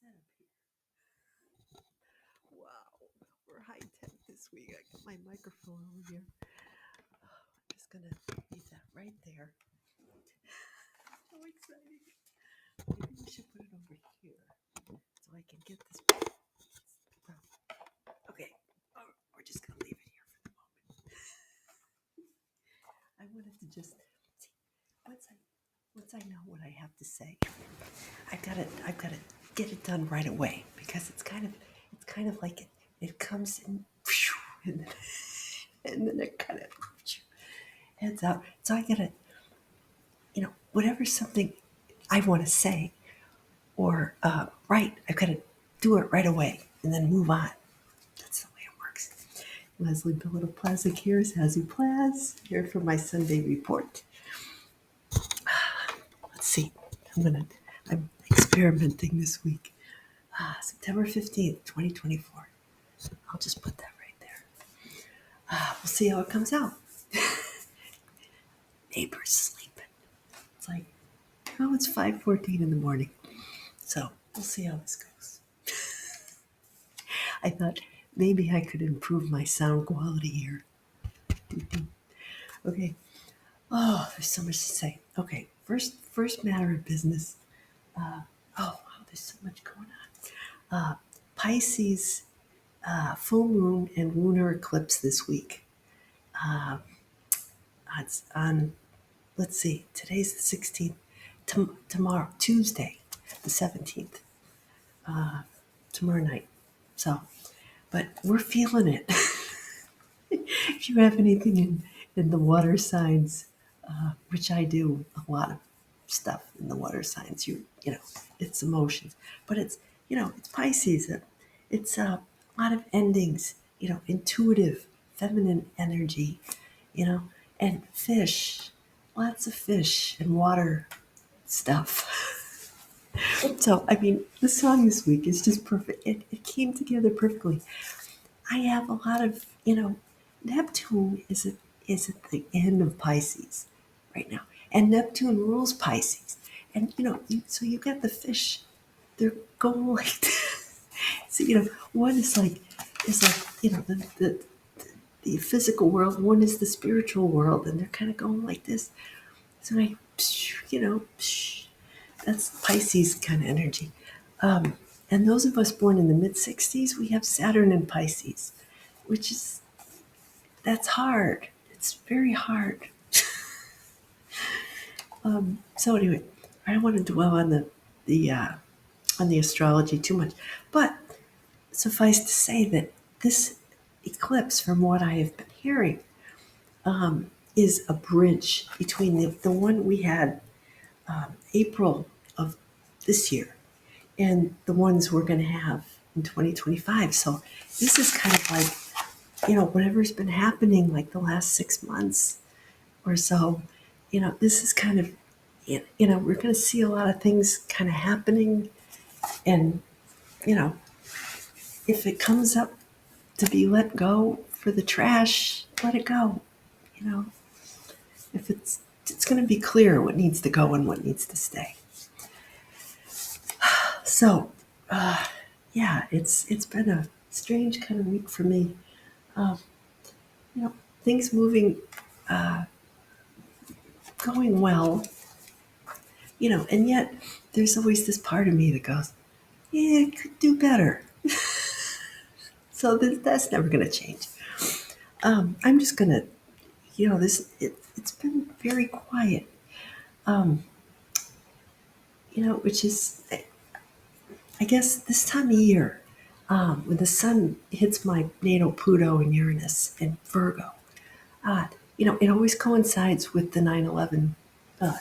setup here. Wow, we're high tech this week. I got my microphone over here. I'm just gonna leave that right there. So exciting. Maybe we should put it over here so I can get this. Okay, we're just gonna leave it here for the moment. I wanted to just see once I know what I have to say. I've got to get it done right away because it's kind of like it comes in and then it kind of heads out. So I gotta, whatever something I want to say or write, I've got to do it right away and then move on. That's the way it works. Leslie Plazz here, Zazoo Plazz, here for my Sunday report. Let's see. I'm experimenting this week. September 15th, 2024. I'll just put that right there. We'll see how it comes out. Neighbors sleeping. It's like, it's 5:14 in the morning. So we'll see how this goes. I thought maybe I could improve my sound quality here. Okay. Oh, there's so much to say. Okay, first matter of business. Wow, there's so much going on. Pisces full moon and lunar eclipse this week. It's on, let's see, today's the 16th. Tomorrow, Tuesday, the 17th. Tomorrow night. So, but we're feeling it. If you have anything in the water signs, which I do a lot of stuff in the water signs, it's emotions, but it's Pisces. It's a lot of endings, intuitive, feminine energy, and fish, lots of fish and water stuff. So, I mean, the song this week is just perfect. It came together perfectly. I have a lot of, Neptune is at the end of Pisces right now, and Neptune rules Pisces, and so you got the fish. They're going like this. So one is like the physical world. One is the spiritual world, and they're kind of going like this. So that's Pisces kind of energy. And those of us born in the mid-60s, we have Saturn in Pisces, that's hard. It's very hard. So anyway, I don't want to dwell on the astrology too much, but suffice to say that this eclipse, from what I have been hearing, is a bridge between the one we had April of this year and the ones we're going to have in 2025. So this is kind of like, whatever's been happening like the last 6 months or so, this is kind of, we're going to see a lot of things kind of happening. And, if it comes up to be let go for the trash, let it go. If it's going to be clear what needs to go and what needs to stay. So, yeah, it's been a strange kind of week for me. Things moving, going well, and yet there's always this part of me that goes, yeah, it could do better. So that's never going to change. I'm just going to, it's been very quiet, which is, I guess, this time of year, when the sun hits my natal Pluto and Uranus and Virgo, it always coincides with the 9/11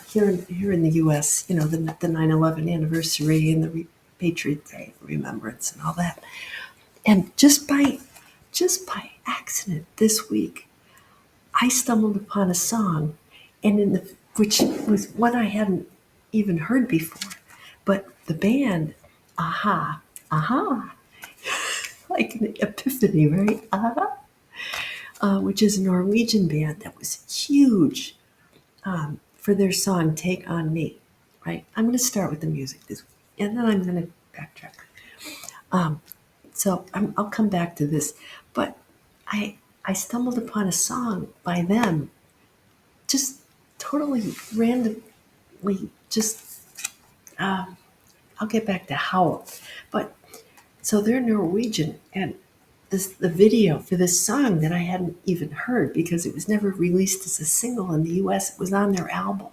here in the U.S. The 9/11 anniversary and the Patriot Day remembrance and all that. And just by accident this week, I stumbled upon a song, and which was one I hadn't even heard before, but the band, aha, like an Epiphany, right? Which is a Norwegian band that was huge for their song "Take on Me." Right? I'm going to start with the music this week, and then I'm going to backtrack. So I'll come back to this, but I I stumbled upon a song by them, just totally randomly. Just I'll get back to how, but so they're Norwegian, and the video for this song that I hadn't even heard because it was never released as a single in the U.S. It was on their album,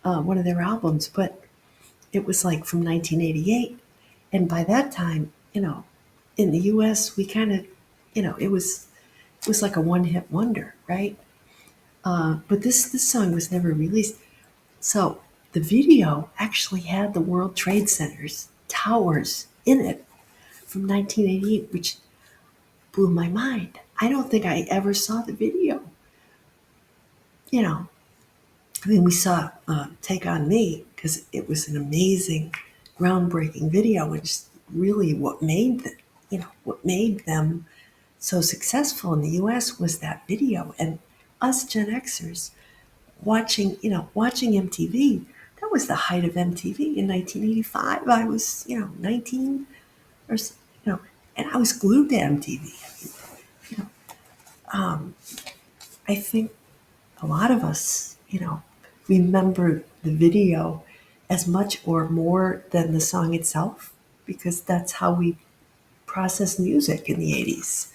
one of their albums, but it was like from 1988, and by that time, in the U.S. we kind of, it was like a one hit wonder, right? But this song was never released. So the video actually had the World Trade Center's towers in it from 1988, which blew my mind. I don't think I ever saw the video. You know, I mean, we saw Take on Me because it was an amazing, groundbreaking video, which is really what made them so successful in the U.S. was that video. And us Gen Xers watching MTV. That was the height of MTV in 1985. I was 19 or and I was glued to MTV. You know, I think a lot of us, remember the video as much or more than the song itself because that's how we processed music in the 80s,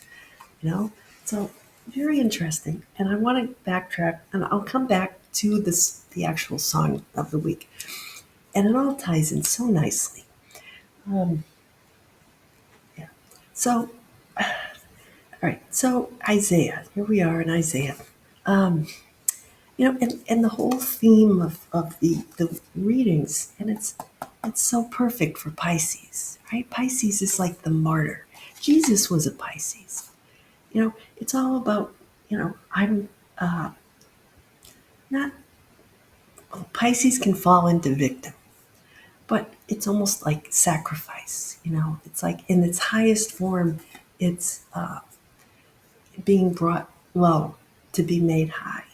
you know? So very interesting. And I want to backtrack and I'll come back to the actual song of the week. And it all ties in so nicely. Um, yeah. So, all right. So Isaiah, here we are in Isaiah. Um, and the whole theme of the readings, and it's so perfect for Pisces, right? Pisces is like the martyr. Jesus was a Pisces. It's all about, I'm not, Pisces can fall into victim, but it's almost like sacrifice, it's like in its highest form, it's being brought low to be made high,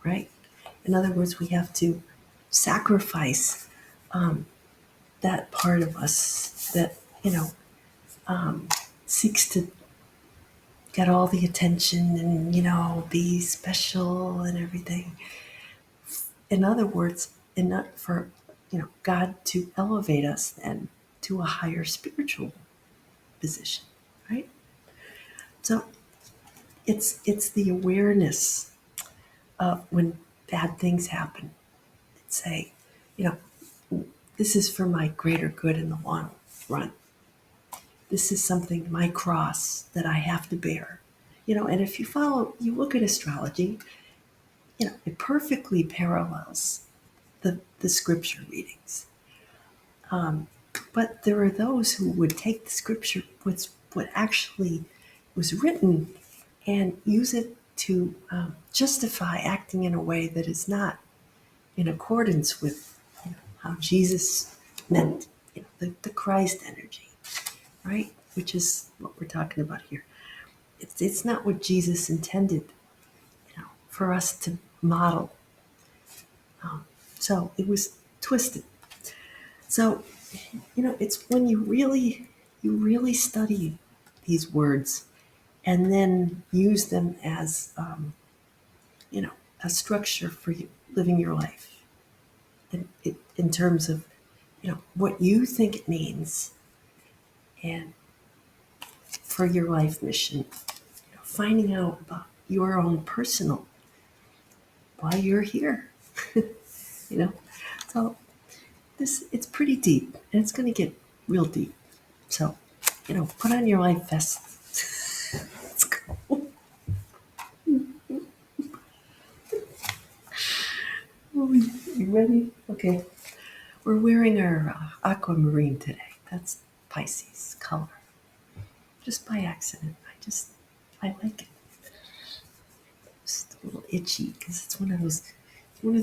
right? In other words, we have to sacrifice um, that part of us that seeks to get all the attention and be special and everything. In other words, and not for God to elevate us then to a higher spiritual position, right? So it's the awareness of when bad things happen. Say, you know, this is for my greater good in the long run. This is something, my cross that I have to bear. And if you look at astrology, it perfectly parallels the scripture readings. But there are those who would take the scripture, what actually was written, and use it to justify acting in a way that is not in accordance with how Jesus meant the Christ energy, right? Which is what we're talking about here. It's not what Jesus intended, for us to model. So it was twisted. So it's when you really study these words and then use them as you know a structure for you living your life in terms of what you think it means and for your life mission, finding out about your own personal why you're here. you know so it's pretty deep and it's going to get real deep. So put on your life vest. Let's go. Oh, you ready? Okay. We're wearing our aquamarine today. That's Pisces color. Just by accident. I like it. Just a little itchy because it's one of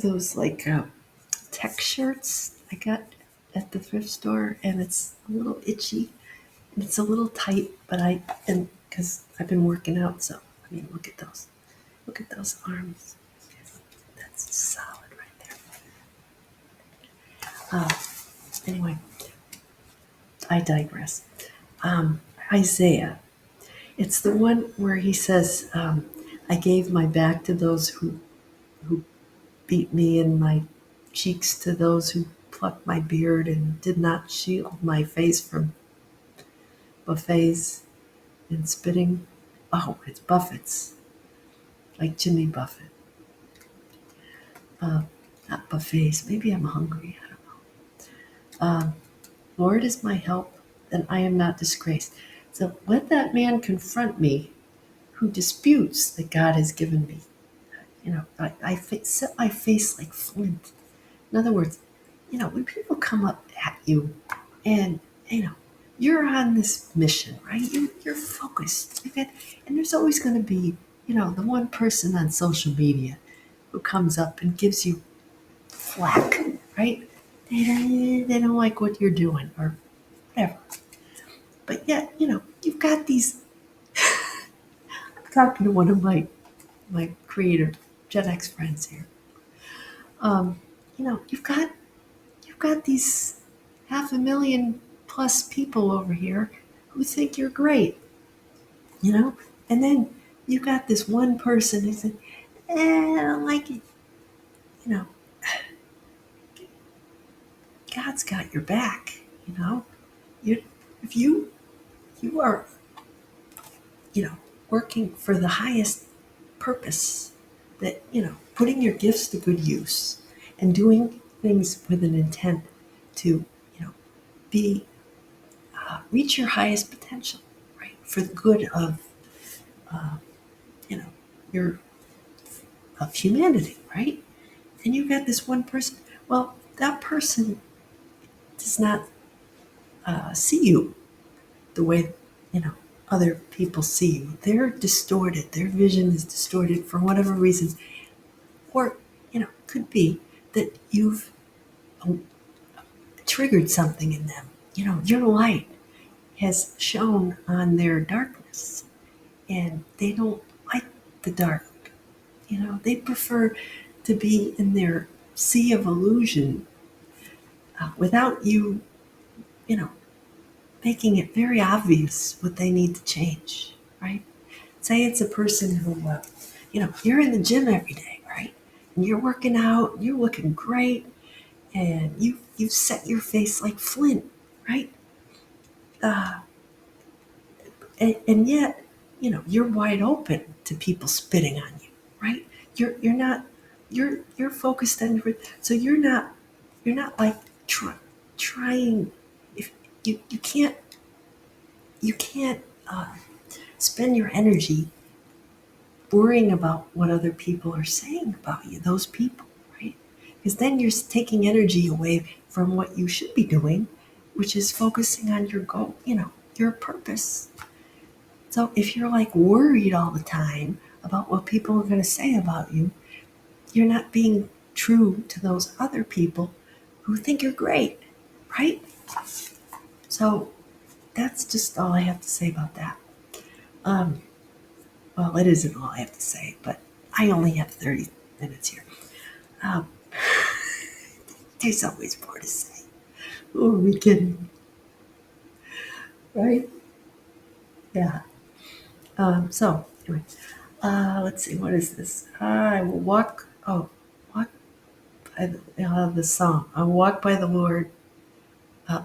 those like tech shirts I got at the thrift store, and it's a little itchy and it's a little tight, but and because I've been working out, so I mean, look at those. Look at those arms. That's solid right there. Uh, anyway, I digress. um, Isaiah. It's the one where he says, I gave my back to those who beat me and my cheeks to those who plucked my beard and did not shield my face from buffets and spitting. Oh, it's buffets, like Jimmy Buffett. Uh, Not buffets. Maybe I'm hungry. I don't know. Lord is my help, and I am not disgraced. So let that man confront me who disputes that God has given me. Set my face like flint. In other words, when people come up at you and, you know, you're on this mission, right? You're focused. And there's always going to be, the one person on social media who comes up and gives you flack, right? They don't like what you're doing or whatever. But yet, you've got these. I'm talking to one of my creator Gen X friends here. Um, you've got these 500,000 plus people over here who think you're great, and then you've got this one person who said, I don't like it. You know, God's got your back. You, if you are, working for the highest purpose, that putting your gifts to good use and doing things with an intent to be reach your highest potential, right, for the good of uh, you know your of humanity, right? And you got this one person. Well, that person does not see you the way other people see you. They're distorted. Their vision is distorted for whatever reason, or could be that you've triggered something in them. Your light has shone on their darkness, and they don't like the dark. They prefer to be in their sea of illusion without you, you know, making it very obvious what they need to change, right? Say it's a person who, you're in the gym every day, right? And you're working out, you're looking great, and you've set your face like flint, right? Uh, and yet, you're wide open to people spitting on you, right? You're not you're focused on your, so you're not like trying. If you can't spend your energy worrying about what other people are saying about you, those people, right? Because then you're taking energy away from what you should be doing, which is focusing on your goal, your purpose. So if you're like worried all the time about what people are going to say about you, you're not being true to those other people who think you're great, right? So that's just all I have to say about that. Um, well, it isn't all I have to say, but I only have 30 minutes here. Um, there's always more to say. Who are we kidding? Right? Yeah. So anyway, let's see. What is this? I will walk. Oh, walk by the song. I will walk by the Lord,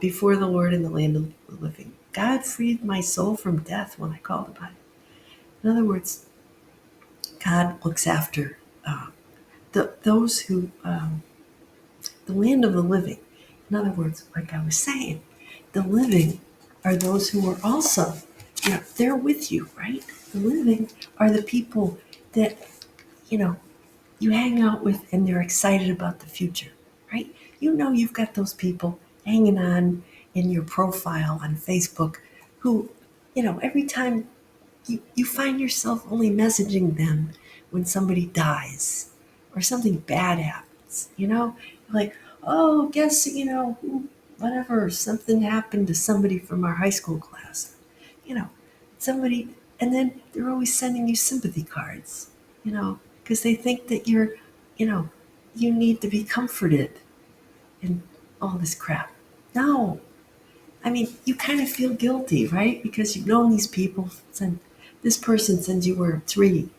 before the Lord in the land of the living. God freed my soul from death when I called upon Him. In other words, God looks after those who, the land of the living. In other words, like I was saying, the living are those who are also, they're with you, right? The living are the people that, you know, you hang out with and they're excited about the future, right? You've got those people hanging on in your profile on Facebook who, every time you find yourself only messaging them when somebody dies or something bad happens, like, oh, guess, whatever, something happened to somebody from our high school class, you know, somebody, and then they're always sending you sympathy cards, because they think that you know, you need to be comforted and all this crap. No, I mean, you kind of feel guilty, right? Because you've known these people since this person since you were 3,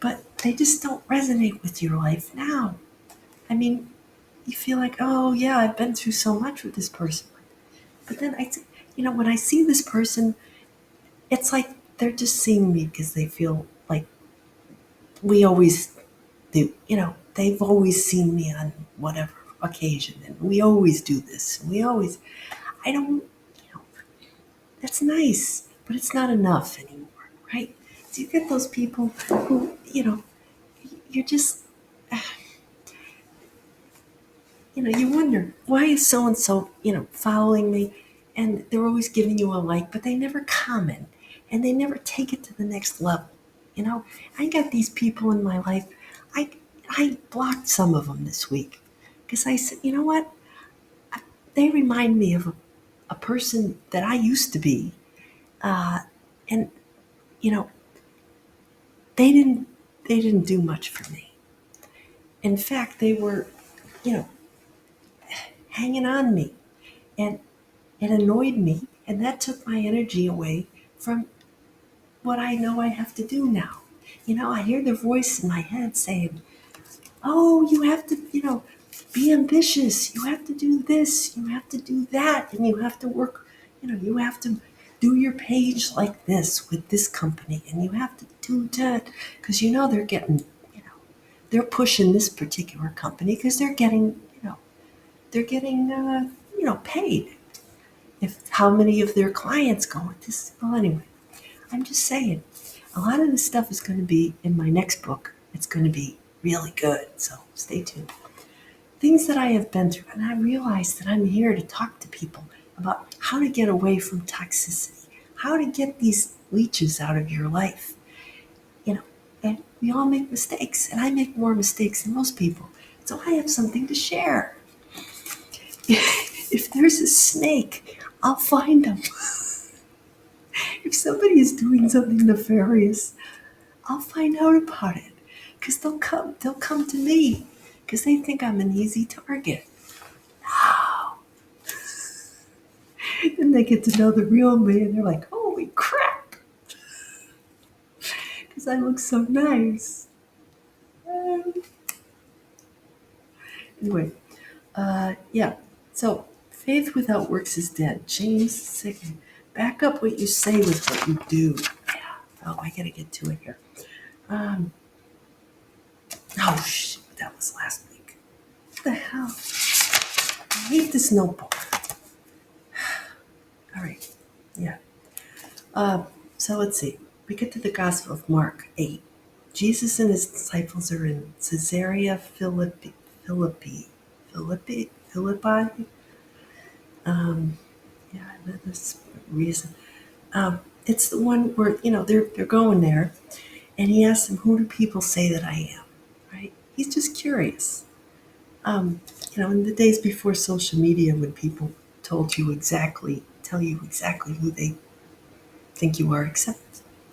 but they just don't resonate with your life now. I mean, you feel like, oh yeah, I've been through so much with this person. But then when I see this person, it's like they're just seeing me because they feel like we always do. They've always seen me on whatever occasion, and we always do this. We always, I don't, that's nice, but it's not enough anymore, right? So you get those people who, you're just, you wonder, why is so and so, following me? And they're always giving you a like, but they never comment and they never take it to the next level. I got these people in my life. I, I blocked some of them this week because I said, you know what? They remind me of a person that I used to be. And, you know, they didn't, they didn't do much for me. In fact, they were, you know, hanging on me, and it annoyed me, and that took my energy away from what I know I have to do now. I hear their voice in my head saying, "Oh, you have to, be ambitious. You have to do this. You have to do that, and you have to work. You have to do your page like this with this company, and you have to do that because they're getting, they're pushing this particular company because they're getting paid. If how many of their clients go with this? Well, anyway, I'm just saying, a lot of this stuff is going to be in my next book. It's going to be really good, so stay tuned. Things that I have been through, and I realize that I'm here to talk to people about how to get away from toxicity, how to get these leeches out of your life. And we all make mistakes, and I make more mistakes than most people. So I have something to share. If there's a snake, I'll find them. If somebody is doing something nefarious, I'll find out about it. Because they'll come to me because they think I'm an easy target. And they get to know the real me and they're like, holy crap, because I look so nice. Um, anyway, yeah. So, faith without works is dead. James 6. Back up what you say with what you do. Yeah. Oh, I gotta get to it here. Um, oh, shoot. That was last week. What the hell? I hate this notebook. All right. Yeah. So let's see. We get to the Gospel of Mark 8. Jesus and his disciples are in Caesarea Philippi. Um, yeah, this reason. It's the one where they're going there, and he asks them, "Who do people say that I am?" Right? He's just curious. In the days before social media, when people tell you exactly who they think you are, except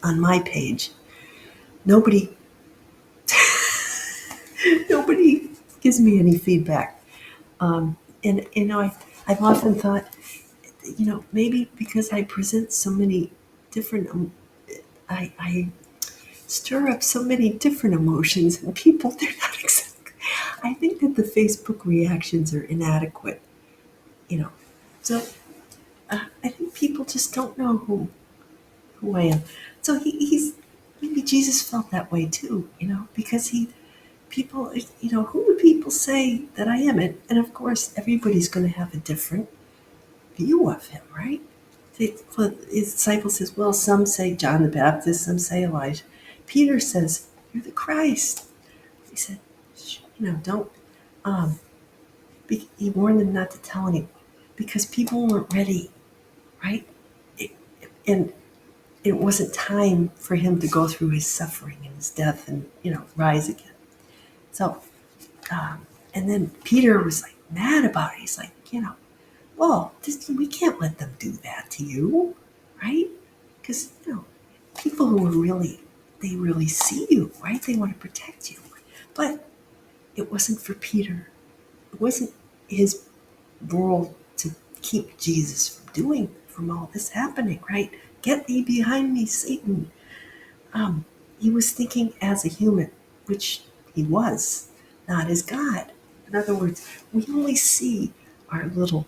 on my page, nobody nobody gives me any feedback. And I've often thought, maybe because I present so many different, I stir up so many different emotions in people. They're not exactly. I think that the Facebook reactions are inadequate. You know, so I think people just don't know who I am. So he's maybe Jesus felt that way too. Because people, who do people say that I am? And of course, everybody's going to have a different view of him, right? His disciple says, well, some say John the Baptist, some say Elijah. Peter says, you're the Christ. He said, don't. Um, he warned them not to tell anyone because people weren't ready, right? It, and it wasn't time for him to go through his suffering and his death and, rise again. So, and then Peter was like mad about it. He's like, well, we can't let them do that to you, right? Because, people who they really see you, right? They want to protect you. But it wasn't for Peter. It wasn't his role to keep Jesus from all this happening, right? Get thee behind me, Satan. He was thinking as a human, which he was, not as God. In other words, we only see our little,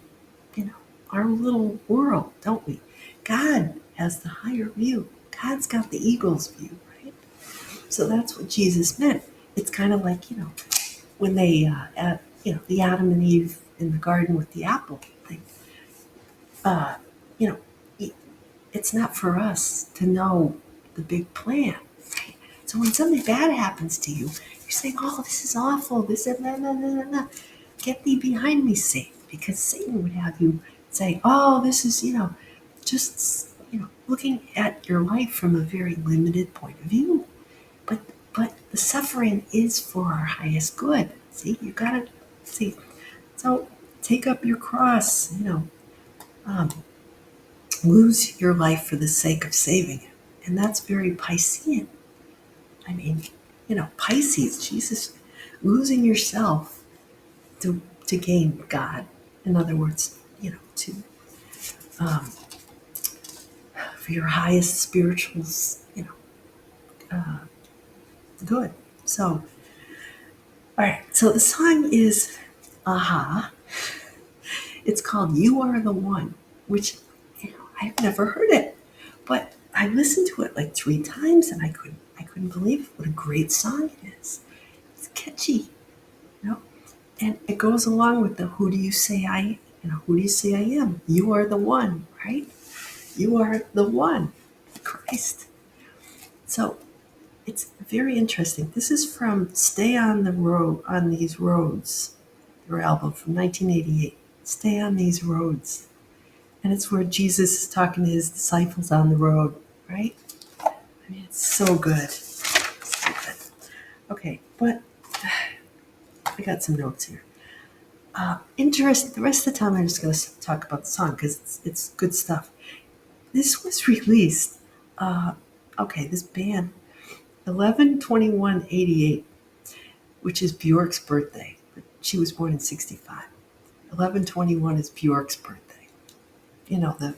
you know, our little world, don't we? God has the higher view. God's got the eagle's view, right? So that's what Jesus meant. It's kind of like, when they, the Adam and Eve in the garden with the apple thing. Uh, you know, it's not for us to know the big plan. Right? So when something bad happens to you, you're saying, "Oh, this is awful. This is nah, nah, nah, nah, nah. Get thee behind me, Satan," because Satan would have you say, "Oh, this is just looking at your life from a very limited point of view." But the suffering is for our highest good. See, you gotta see. So take up your cross. Um, lose your life for the sake of saving it. And that's very Piscean. I mean, Pisces, Jesus, losing yourself to gain God. In other words, to um, for your highest spiritual, uh, good. So, all right. So the song is, aha. It's called "You Are the One," which I've never heard it, but I listened to it like 3 times, and I couldn't believe what a great song it is. It's catchy, you know, and it goes along with the who do you say I am? You are the one, right? You are the one, Christ. So it's very interesting. This is from "Stay on the Road on These Roads," their album from 1988. Stay on these roads. And it's where Jesus is talking to his disciples on the road, right? I mean, it's so good. So good. Okay, but I got some notes here. The rest of the time, I'm just going to talk about the song because it's good stuff. This was released, this band, 11/21/88, which is Bjork's birthday. But she was born in 65. 11/21 is Bjork's birthday. The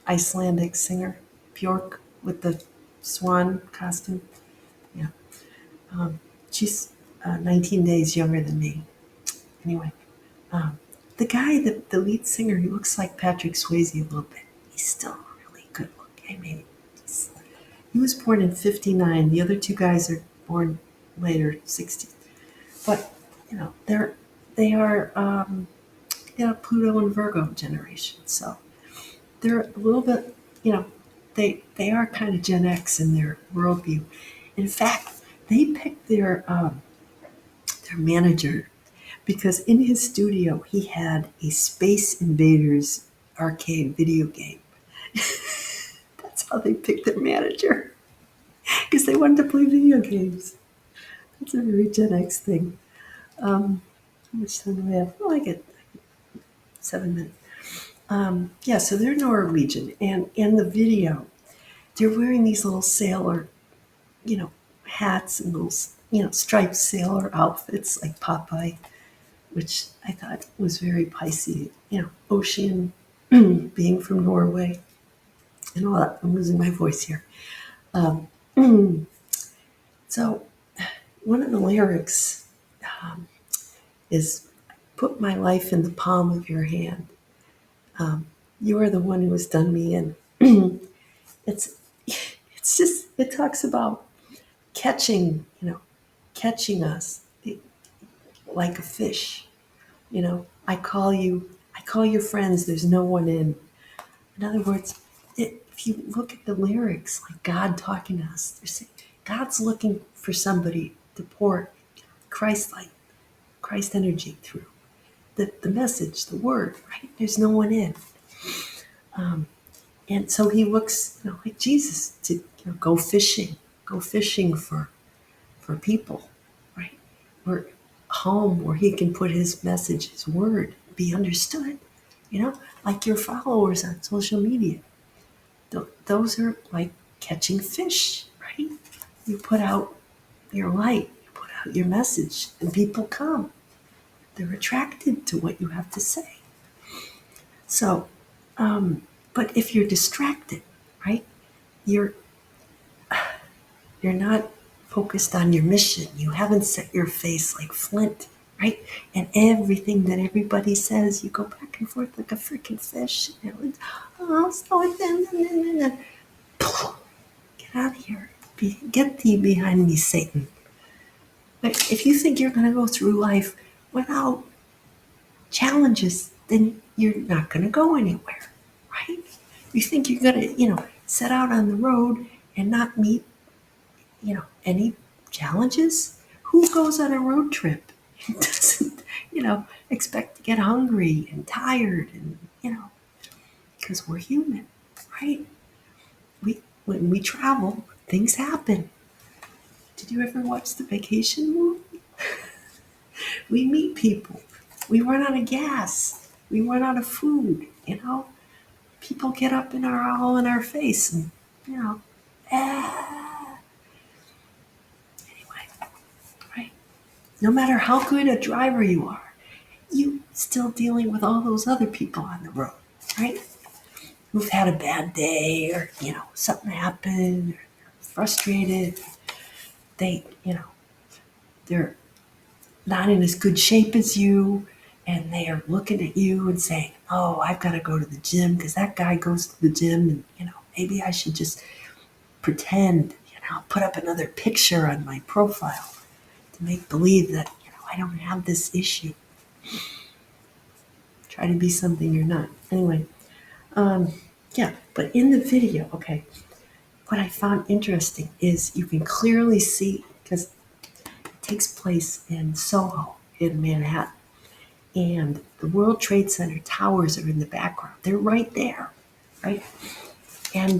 Icelandic singer, Bjork, with the swan costume. Yeah. Um, she's 19 days younger than me. Anyway, um, the guy, the lead singer, he looks like Patrick Swayze a little bit. He's still really good looking. I mean, he was born in 59. The other two guys are born later, 60. But, they are, Pluto and Virgo generation. So they're a little bit, they are kind of Gen X in their worldview. In fact, they picked their manager because in his studio he had a Space Invaders arcade video game. That's how they picked their manager because they wanted to play video games. That's a very Gen X thing. How much time do we have? Oh, I get 7 minutes. Yeah, so they're Norwegian, and in the video, they're wearing these little sailor, hats and little, striped sailor outfits like Popeye, which I thought was very Pisces, ocean, being from Norway, and all that. I'm losing my voice here. Um, so, one of the lyrics um, is, "Put my life in the palm of your hand. You are the one who has done me in." it's it talks about catching, catching us like a fish. I call your friends, there's no one in. In other words, if you look at the lyrics, like God talking to us, they're saying God's looking for somebody to pour Christ light, Christ energy through. The message, the word, right? There's no one in. Um, and so he looks, like Jesus to go fishing for people, right? Where home where he can put his message, his word, be understood, like your followers on social media. Those are like catching fish, right? You put out your light, you put out your message, and people come. They're attracted to what you have to say. So, but if you're distracted, right? You're you're not focused on your mission. You haven't set your face like flint, right? And everything that everybody says, you go back and forth like a freaking fish. You know, oh, so get out of here. Get thee behind me, Satan. But if you think you're going to go through life without challenges, then you're not going to go anywhere, right? You think you're going to, set out on the road and not meet, any challenges? Who goes on a road trip and doesn't, expect to get hungry and tired and, because we're human, right? When we travel, things happen. Did you ever watch the Vacation movie? We meet people. We run out of gas. We run out of food. People get up in all in our face and, ah. Anyway, right? No matter how good a driver you are, you still dealing with all those other people on the road, right? Who've had a bad day or, something happened, or they're frustrated. They're not in as good shape as you, and they are looking at you and saying, "Oh, I've got to go to the gym because that guy goes to the gym, and maybe I should just pretend, put up another picture on my profile to make believe that I don't have this issue. Try to be something you're not." Anyway, yeah. But in the video, okay, what I found interesting is you can clearly see because it takes place in Soho in Manhattan. And the World Trade Center towers are in the background. They're right there, right? And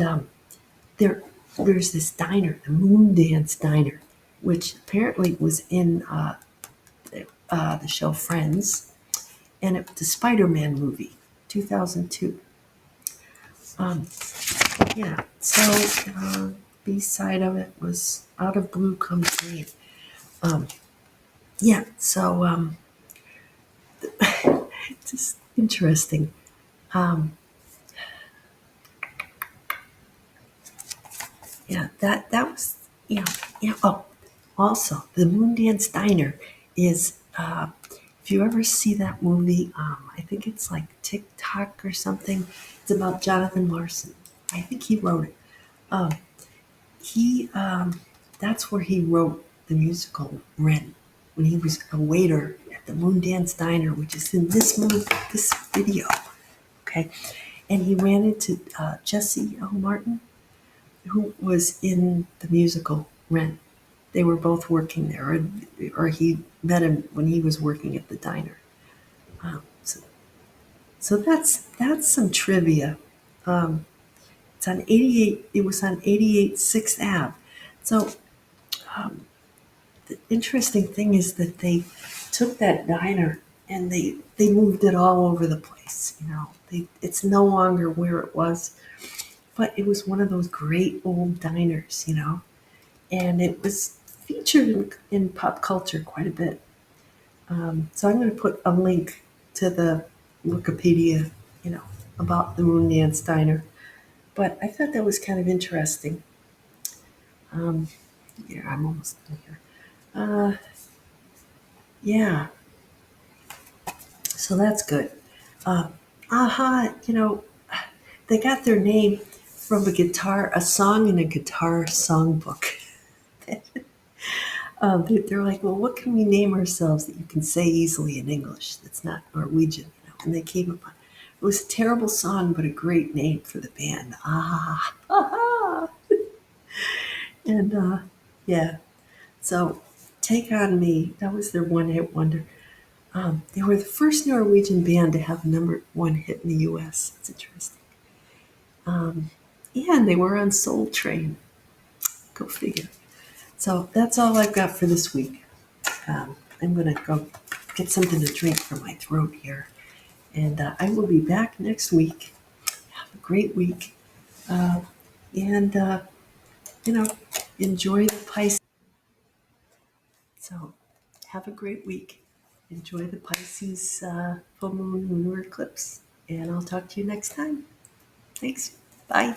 there's this diner, the Moon Dance Diner, which apparently was in the show Friends, and the Spider-Man movie, 2002. Um, yeah, so B-side of it was Out of Blue Comes Rain. Yeah, so it's just interesting. Um, Yeah, that was Oh, also the Moondance Diner is if you ever see that movie, I think it's like TikTok or something. It's about Jonathan Larson. I think he wrote it. Um, he That's where he wrote the musical Ren when he was a waiter at the Moondance Diner, which is in this video. Okay, and he ran into Jesse L. Martin, who was in the musical Rent. They were both working there, or he met him when he was working at the diner. So that's some trivia. Um, it's on 88. It was on 88 Sixth Ave. So the interesting thing is that they took that diner and they moved it all over the place. It's no longer where it was, but it was one of those great old diners. And it was featured in pop culture quite a bit. So I'm going to put a link to the Wikipedia, you know, about the Moondance Diner. But I thought that was kind of interesting. Um, yeah, I'm almost done here. Uh, yeah, so that's good. Aha, they got their name from a song in a guitar songbook. They're like, well, what can we name ourselves that you can say easily in English that's not Norwegian? And they came up on it was a terrible song, but a great name for the band. Ah, aha. And yeah, so Take On Me, that was their one hit wonder. They were the first Norwegian band to have a number one hit in the US. It's interesting. Yeah, and they were on Soul Train. Go figure. So that's all I've got for this week. I'm going to go get something to drink for my throat here. And I will be back next week. Have a great week. And, you know, enjoy the Pisces. So have a great week. Enjoy the Pisces full moon lunar eclipse. and I'll talk to you next time. Thanks. Bye.